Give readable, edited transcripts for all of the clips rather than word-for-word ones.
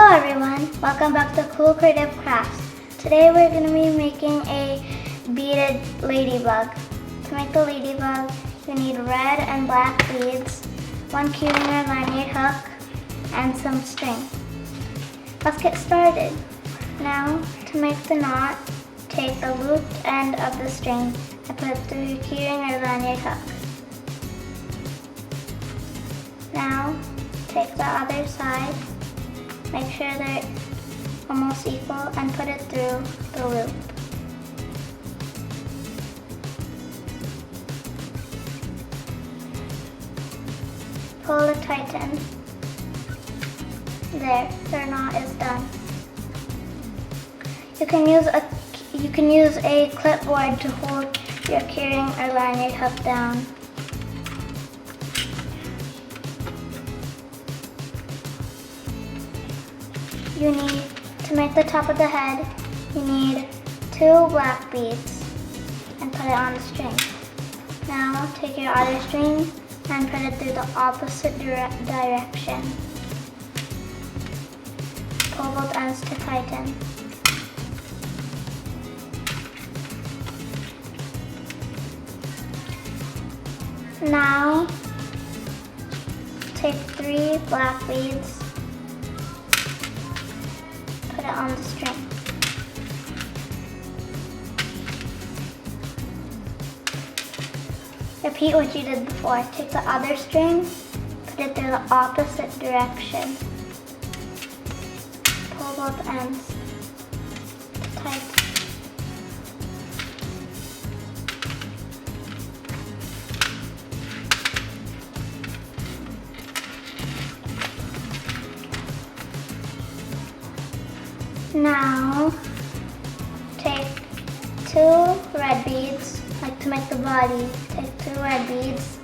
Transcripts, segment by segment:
Hello everyone, welcome back to Cool Creative Crafts. Today we're going to be making a beaded ladybug. To make the ladybug, you need red and black beads, one keyring or lanyard hook, and some string. Let's get started. Now, to make the knot, take the looped end of the string and put it through your keyring or lanyard hook. Now, take the other side, make sure they're almost equal, and put it through the loop. Pull to tighten. There, their knot is done. You can use a clipboard to hold your keyring or lanyard hook down. You need, to make the top of the head, you need 2 black beads and put it on the string. Now take your other string and put it through the opposite direction. Pull both ends to tighten. Now take 3 black beads, put it on the string. Repeat what you did before. Take the other string, put it through the opposite direction. Pull both ends to tighten. Now, take 2 red beads, like to make the body. Take 2 red beads,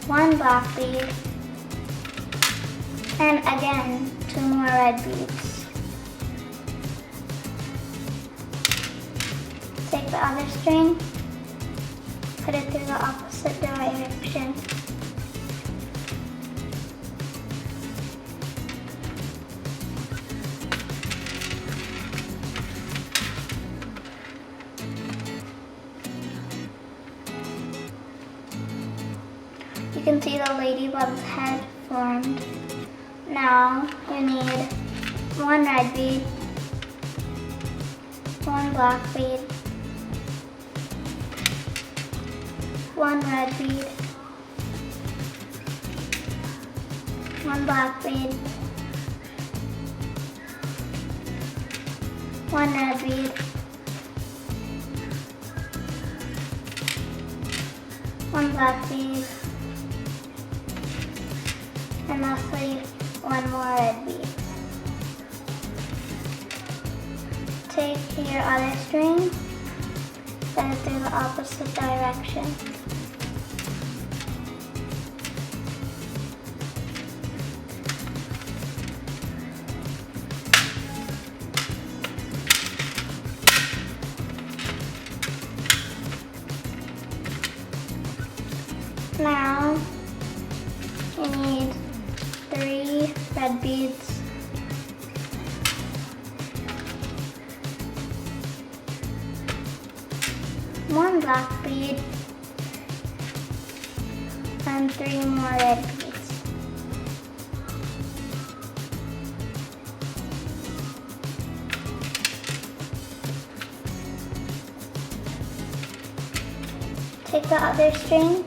1 black bead, and again 2 more red beads. Take the other string, put it through the opposite direction. You can see the ladybug's head formed. Now you need 1 red bead, 1 black bead, 1 red bead, 1 black bead, 1 red bead, 1 black bead, and lastly 1 more red bead. Take your other string, put it through the opposite direction. Now you need 3 red beads, 1 black bead, and 3 more red beads. Take the other string,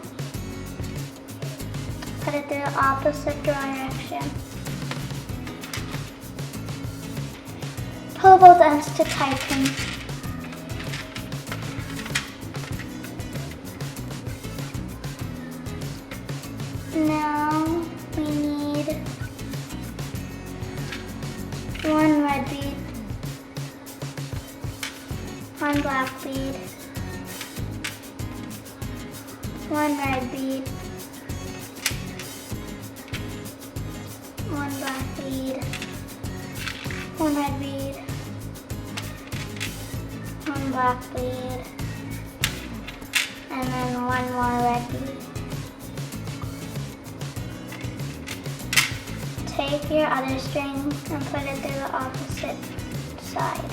put it through the opposite direction. Pull both ends to tighten. Now we need 1 red bead, 1 black bead, 1 red bead, 1 black bead, 1 red bead, 1 black bead, and then 1 more red bead. take your other string and put it through the opposite side.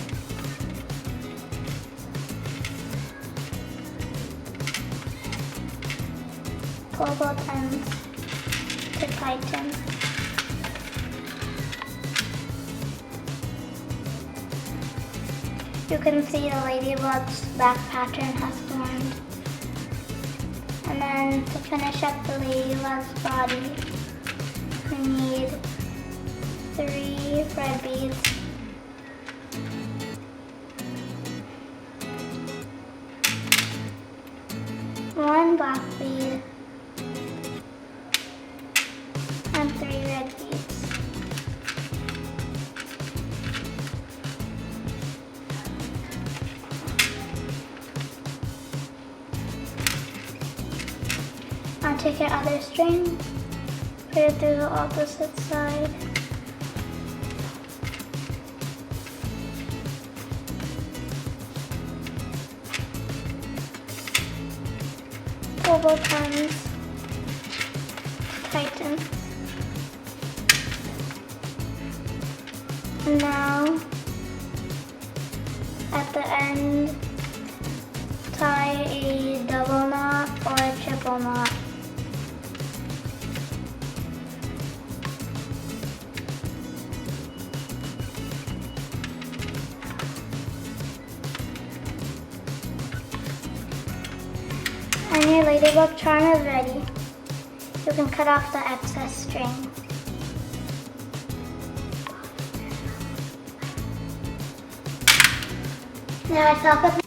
Pull both ends to tighten. You can see the ladybug's back pattern has formed. And then to finish up the ladybug's body, we need 3 red beads, 1 black bead, and 3 red beads. Now take your other string, put it through the opposite side. Pull both ends, tighten. And now, at the end, tie a double knot or a triple knot. And your ladybug charm is ready. You can cut off the excess string. Now I stop with